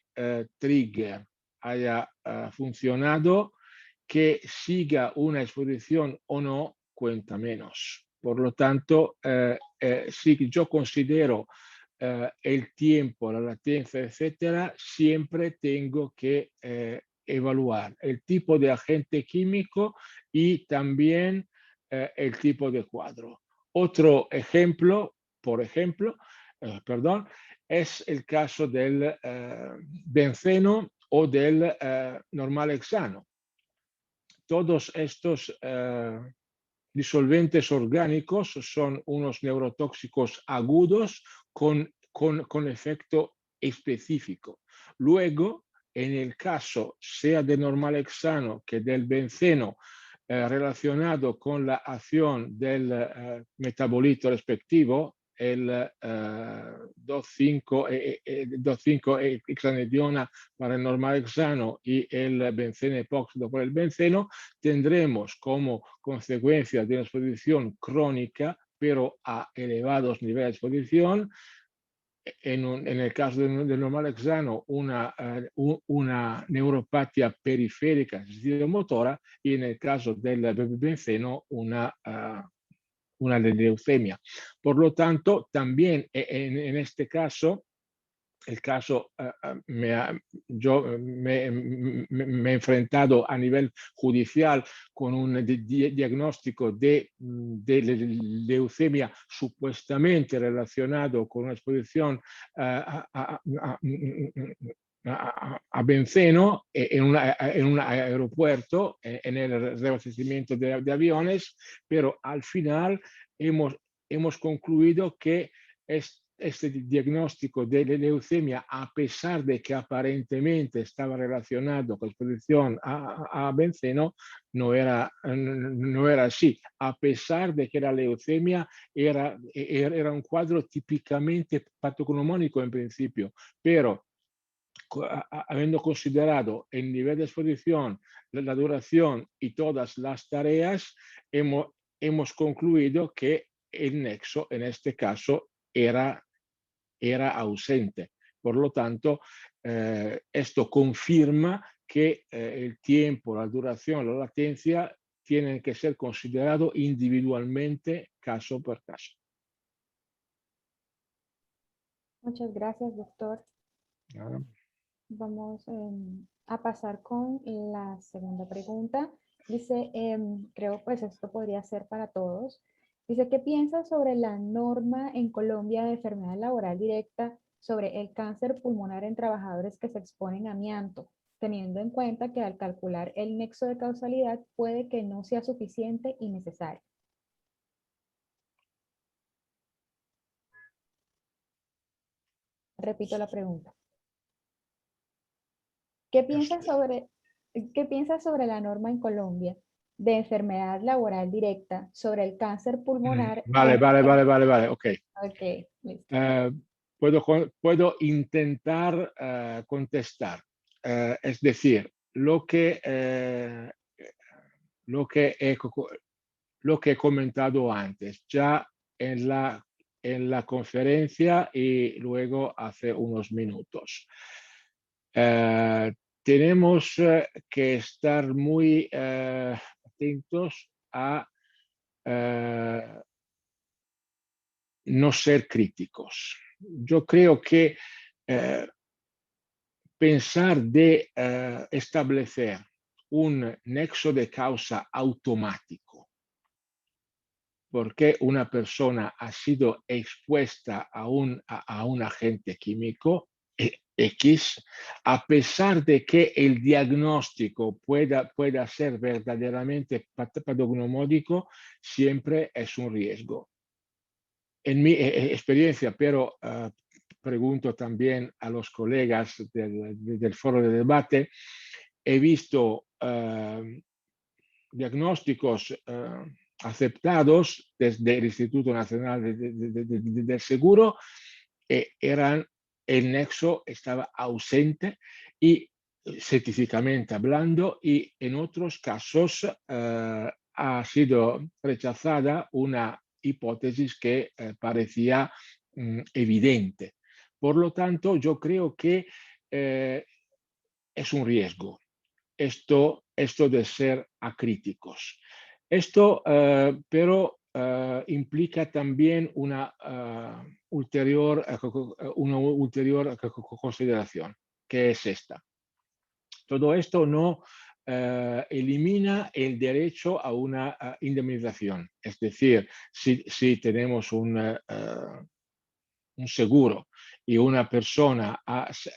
trigger haya funcionado, que siga una exposición o no cuenta menos. Por lo tanto, si yo considero el tiempo, la latencia, etcétera, siempre tengo que evaluar el tipo de agente químico y también el tipo de cuadro. Otro ejemplo, es el caso del benceno o del normalhexano. Todos estos disolventes orgánicos son unos neurotóxicos agudos con efecto específico. Luego, en el caso sea del normalhexano que del benceno relacionado con la acción del metabolito respectivo, el 2,5-hexanediona para el normalhexano y el benceno epóxido por el benceno, tendremos como consecuencia de una exposición crónica, pero a elevados niveles de exposición, en el caso del normalhexano, una neuropatía periférica motora, y en el caso del benceno, una leucemia. Por lo tanto, también en este caso, el caso, yo me he enfrentado a nivel judicial con un diagnóstico de leucemia supuestamente relacionado con una exposición a benceno en un aeropuerto, en el reabastecimiento de aviones, pero al final hemos concluido que este diagnóstico de leucemia, a pesar de que aparentemente estaba relacionado con la exposición a benceno, no era así. A pesar de que la leucemia era un cuadro típicamente patognomónico en principio, pero habiendo considerado el nivel de exposición, la duración y todas las tareas, hemos concluido que el nexo en este caso era ausente. Por lo tanto, esto confirma que el tiempo, la duración, la latencia tienen que ser considerados individualmente, caso por caso. Muchas gracias, doctor. Vamos a pasar con la segunda pregunta. Dice, creo pues esto podría ser para todos. Dice, ¿qué piensas sobre la norma en Colombia de enfermedad laboral directa sobre el cáncer pulmonar en trabajadores que se exponen a amianto, teniendo en cuenta que al calcular el nexo de causalidad puede que no sea suficiente y necesario? Repito la pregunta. ¿Qué piensas sobre la norma en Colombia de enfermedad laboral directa sobre el cáncer pulmonar? Vale, ok. Ok, listo. Puedo intentar contestar. Es decir, lo que he comentado antes, ya en la conferencia y luego hace unos minutos. Tenemos que estar muy atentos a no ser críticos. Yo creo que pensar de establecer un nexo de causa automático porque una persona ha sido expuesta a un agente químico X, a pesar de que el diagnóstico pueda ser verdaderamente patognomónico, siempre es un riesgo. En mi experiencia, pero pregunto también a los colegas del foro de debate, he visto diagnósticos aceptados desde el Instituto Nacional del Seguro, el nexo estaba ausente y científicamente hablando, y en otros casos ha sido rechazada una hipótesis que parecía evidente. Por lo tanto, yo creo que es un riesgo esto de ser acríticos. Esto, pero, implica también una ulterior consideración, que es esta. Todo esto no elimina el derecho a una indemnización. Es decir, si tenemos un seguro y una persona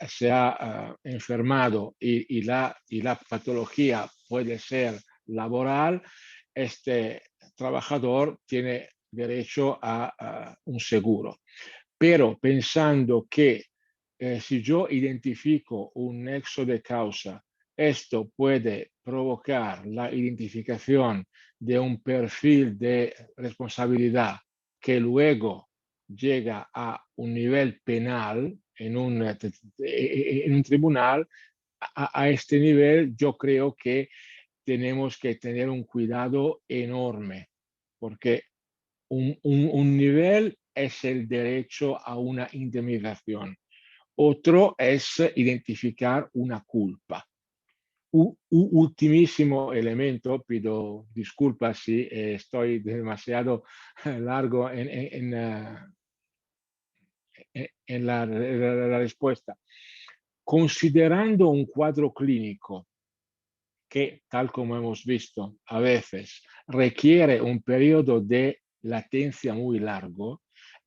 se ha enfermado y la patología puede ser laboral, este trabajador tiene derecho a un seguro. Pero pensando que si yo identifico un nexo de causa, esto puede provocar la identificación de un perfil de responsabilidad que luego llega a un nivel penal en un tribunal. A este nivel yo creo que tenemos que tener un cuidado enorme, porque un nivel es el derecho a una indemnización. Otro es identificar una culpa. Ultimísimo elemento, pido disculpas si estoy demasiado largo en la respuesta. Considerando un cuadro clínico que, tal como hemos visto, a veces requiere un periodo de latencia muy largo,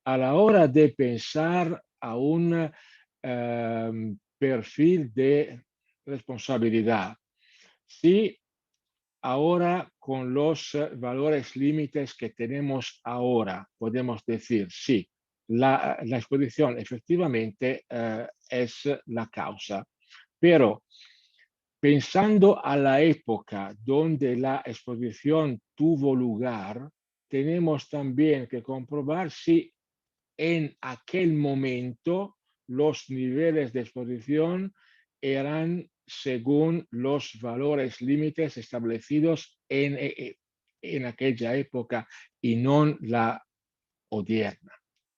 a la hora de pensar a un perfil de responsabilidad, si ahora con los valores límites que tenemos ahora podemos decir sí, la exposición efectivamente es la causa, pero pensando a la época donde la exposición tuvo lugar, tenemos también que comprobar si en aquel momento los niveles de exposición eran según los valores límites establecidos en aquella época y no la odierna.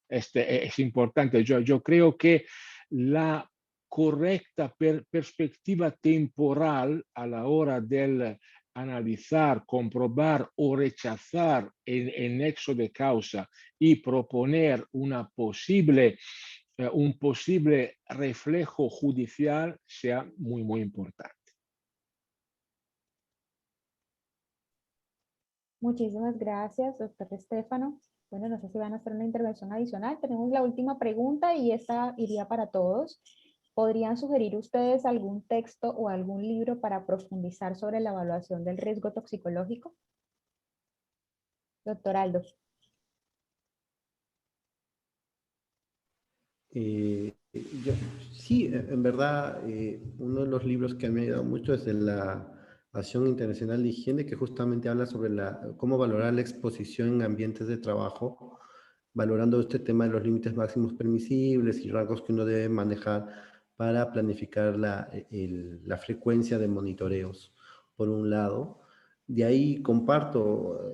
Es importante. Yo creo que la correcta perspectiva temporal a la hora del analizar, comprobar o rechazar el nexo de causa y proponer un posible reflejo judicial sea muy, muy importante. Muchísimas gracias, doctor Estefano. Bueno, no sé si van a hacer una intervención adicional. Tenemos la última pregunta y esta iría para todos. ¿Podrían sugerir ustedes algún texto o algún libro para profundizar sobre la evaluación del riesgo toxicológico? Doctor Aldo. Sí, en verdad, uno de los libros que me ha ayudado mucho es de la Acción Internacional de Higiene, que justamente habla sobre cómo valorar la exposición en ambientes de trabajo, valorando este tema de los límites máximos permisibles y rangos que uno debe manejar para planificar la frecuencia de monitoreos, por un lado. De ahí comparto,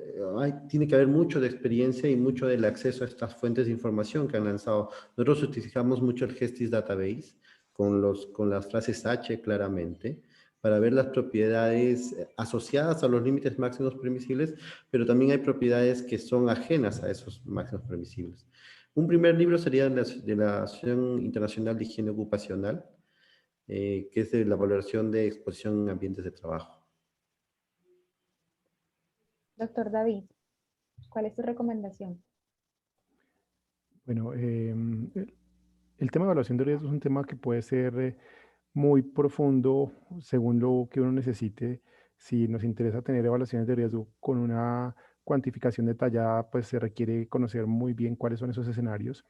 tiene que haber mucho de experiencia y mucho del acceso a estas fuentes de información que han lanzado. Nosotros utilizamos mucho el Gestis Database con las frases H claramente para ver las propiedades asociadas a los límites máximos permisibles, pero también hay propiedades que son ajenas a esos máximos permisibles. Un primer libro sería de la Asociación Internacional de Higiene Ocupacional, que es de la valoración de exposición en ambientes de trabajo. Doctor David, ¿cuál es tu recomendación? Bueno, el tema de evaluación de riesgos es un tema que puede ser muy profundo según lo que uno necesite. Si nos interesa tener evaluaciones de riesgo con una cuantificación detallada, pues se requiere conocer muy bien cuáles son esos escenarios.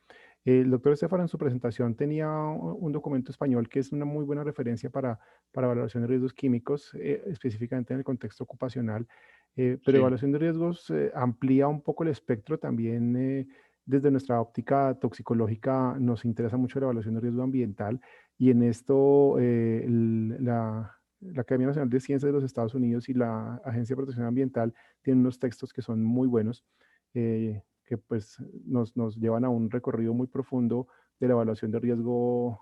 El doctor Estefano en su presentación tenía un documento español que es una muy buena referencia para evaluación de riesgos químicos, específicamente en el contexto ocupacional. Pero Sí. evaluación de riesgos amplía un poco el espectro también. Desde nuestra óptica toxicológica nos interesa mucho la evaluación de riesgo ambiental y en esto la Academia Nacional de Ciencias de los Estados Unidos y la Agencia de Protección Ambiental tienen unos textos que son muy buenos, que pues nos llevan a un recorrido muy profundo de la evaluación de riesgo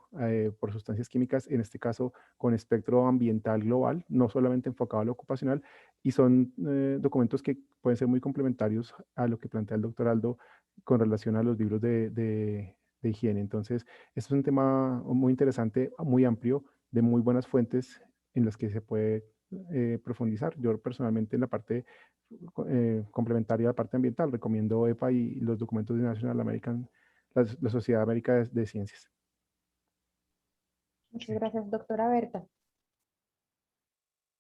por sustancias químicas, en este caso con espectro ambiental global, no solamente enfocado a lo ocupacional, y son documentos que pueden ser muy complementarios a lo que plantea el doctor Aldo con relación a los libros de higiene. Entonces, esto es un tema muy interesante, muy amplio, de muy buenas fuentes en las que se puede profundizar. Yo personalmente en la parte complementaria a la parte ambiental recomiendo EPA y los documentos de National American, la Sociedad América de Ciencias. Muchas gracias, doctora Berta.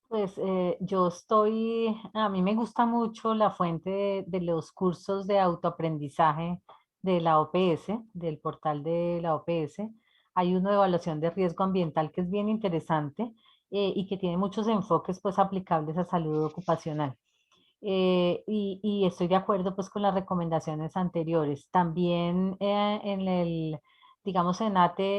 Pues a mí me gusta mucho la fuente de los cursos de autoaprendizaje de la OPS, del portal de la OPS. Hay uno de evaluación de riesgo ambiental que es bien interesante y que tiene muchos enfoques pues aplicables a salud ocupacional. Y estoy de acuerdo pues con las recomendaciones anteriores. También en el, digamos ATCDR,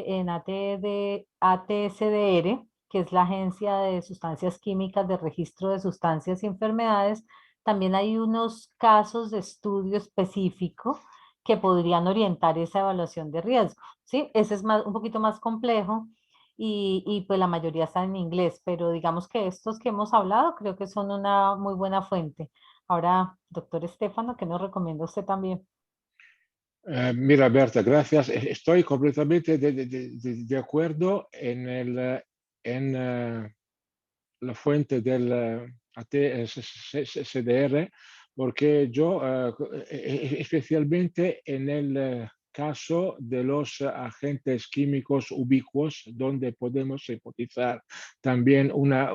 que es la Agencia de Sustancias Químicas de Registro de Sustancias y Enfermedades, también hay unos casos de estudio específico que podrían orientar esa evaluación de riesgo, ¿sí? Ese es más, un poquito más complejo y pues la mayoría están en inglés, pero digamos que estos que hemos hablado creo que son una muy buena fuente. Ahora, doctor Estefano, ¿qué nos recomienda usted también? Mira, Berta, gracias. Estoy completamente de acuerdo en, la fuente del ATCDR, porque yo, especialmente en el caso de los agentes químicos ubicuos, donde podemos hipotizar también una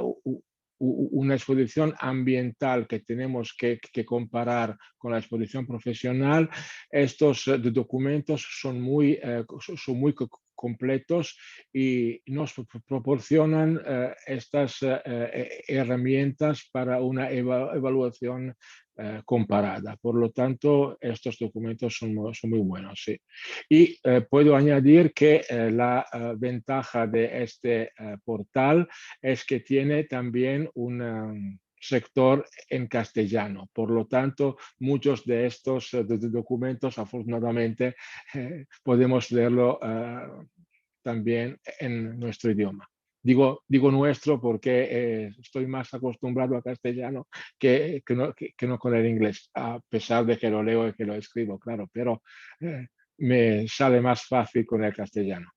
exposición ambiental que tenemos que comparar con la exposición profesional, estos documentos son muy completos y nos proporcionan estas herramientas para una evaluación comparada. Por lo tanto, estos documentos son muy buenos. Sí. Y puedo añadir que la ventaja de este portal es que tiene también un sector en castellano. Por lo tanto, muchos de estos documentos, afortunadamente, podemos leerlo también en nuestro idioma. Digo nuestro porque estoy más acostumbrado a castellano que no con el inglés, a pesar de que lo leo y que lo escribo, claro, pero me sale más fácil con el castellano.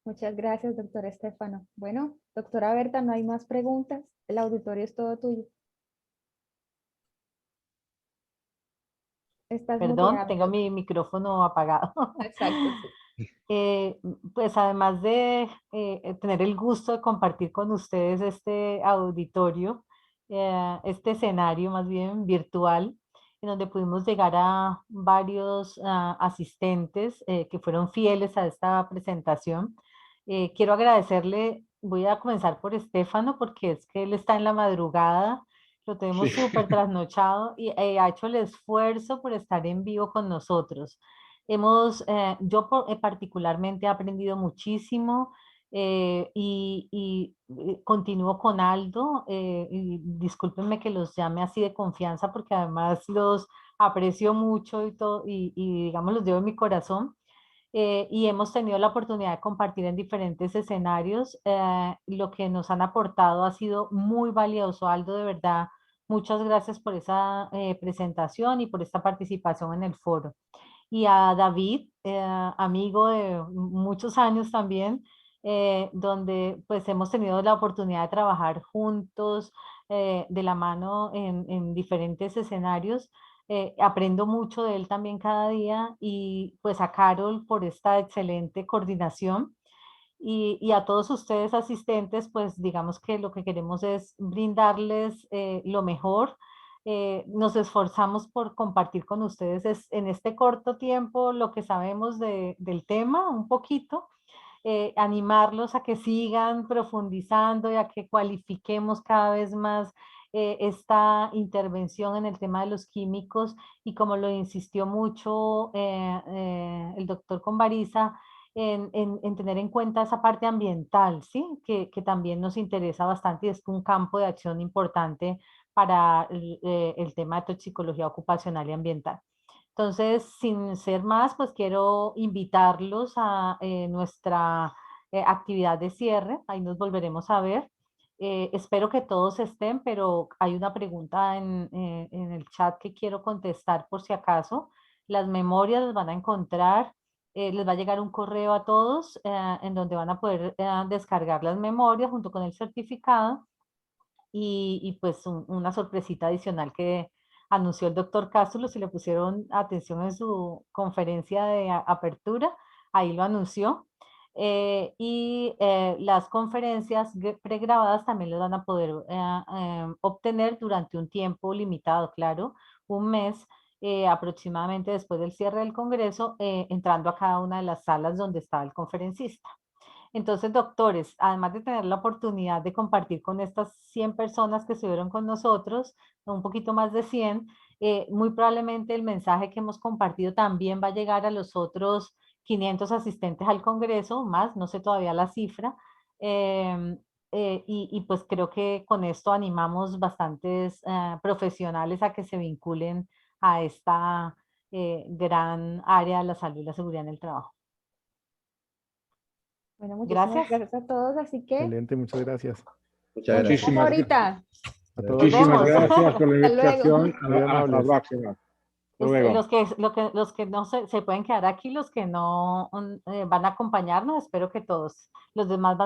Muchas gracias, doctor Estefano. Bueno, doctora Berta, no hay más preguntas. El auditorio es todo tuyo. Estás Perdón, muteada, tengo doctora. mi micrófono apagado. Exacto, sí. Pues además de tener el gusto de compartir con ustedes este auditorio, este escenario más bien virtual, en donde pudimos llegar a varios asistentes que fueron fieles a esta presentación. Quiero agradecerle, voy a comenzar por Estefano, porque es que él está en la madrugada, lo Sí. tenemos súper trasnochado y ha hecho el esfuerzo por estar en vivo con nosotros. Particularmente he aprendido muchísimo continúo con Aldo y discúlpenme que los llame así de confianza porque además los aprecio mucho y, todo, y digamos los llevo en mi corazón. Y hemos tenido la oportunidad de compartir en diferentes escenarios. Lo que nos han aportado ha sido muy valioso, Aldo, de verdad. Muchas gracias por esa presentación y por esta participación en el foro y a David, amigo de muchos años también, donde pues hemos tenido la oportunidad de trabajar juntos de la mano en diferentes escenarios. Aprendo mucho de él también cada día y pues a Carol por esta excelente coordinación. Y a todos ustedes asistentes, pues digamos que lo que queremos es brindarles lo mejor. Nos esforzamos por compartir con ustedes en este corto tiempo lo que sabemos del tema, un poquito, animarlos a que sigan profundizando y a que cualifiquemos cada vez más esta intervención en el tema de los químicos y como lo insistió mucho el doctor Conbariza, en tener en cuenta esa parte ambiental, ¿sí? Que también nos interesa bastante y es un campo de acción importante para el tema de toxicología ocupacional y ambiental. Entonces, sin ser más, pues quiero invitarlos a nuestra actividad de cierre. Ahí nos volveremos a ver. Espero que todos estén, pero hay una pregunta en el chat que quiero contestar por si acaso. Las memorias las van a encontrar, les va a llegar un correo a todos en donde van a poder descargar las memorias junto con el certificado y pues una sorpresita adicional que anunció el doctor Cástulo, si le pusieron atención en su conferencia de apertura, ahí lo anunció. Las conferencias pregrabadas también las van a poder obtener durante un tiempo limitado, claro, un mes, aproximadamente después del cierre del Congreso, entrando a cada una de las salas donde estaba el conferencista. Entonces, doctores, además de tener la oportunidad de compartir con estas 100 personas que estuvieron con nosotros, un poquito más de 100, muy probablemente el mensaje que hemos compartido también va a llegar a los otros 500 asistentes al Congreso, más, no sé todavía la cifra, y pues creo que con esto animamos bastantes profesionales a que se vinculen a esta gran área de la salud y la seguridad en el trabajo. Bueno, muchísimas Gracias. gracias a todos, así que Excelente, muchas gracias. Muchas nos gracias. vemos ahorita. A todos. Muchísimas vemos. gracias por la Hasta luego. invitación. Muy Hasta la amables. próxima. Hasta luego. Los que no se pueden quedar aquí, los que no van a acompañarnos, espero que todos. Los demás van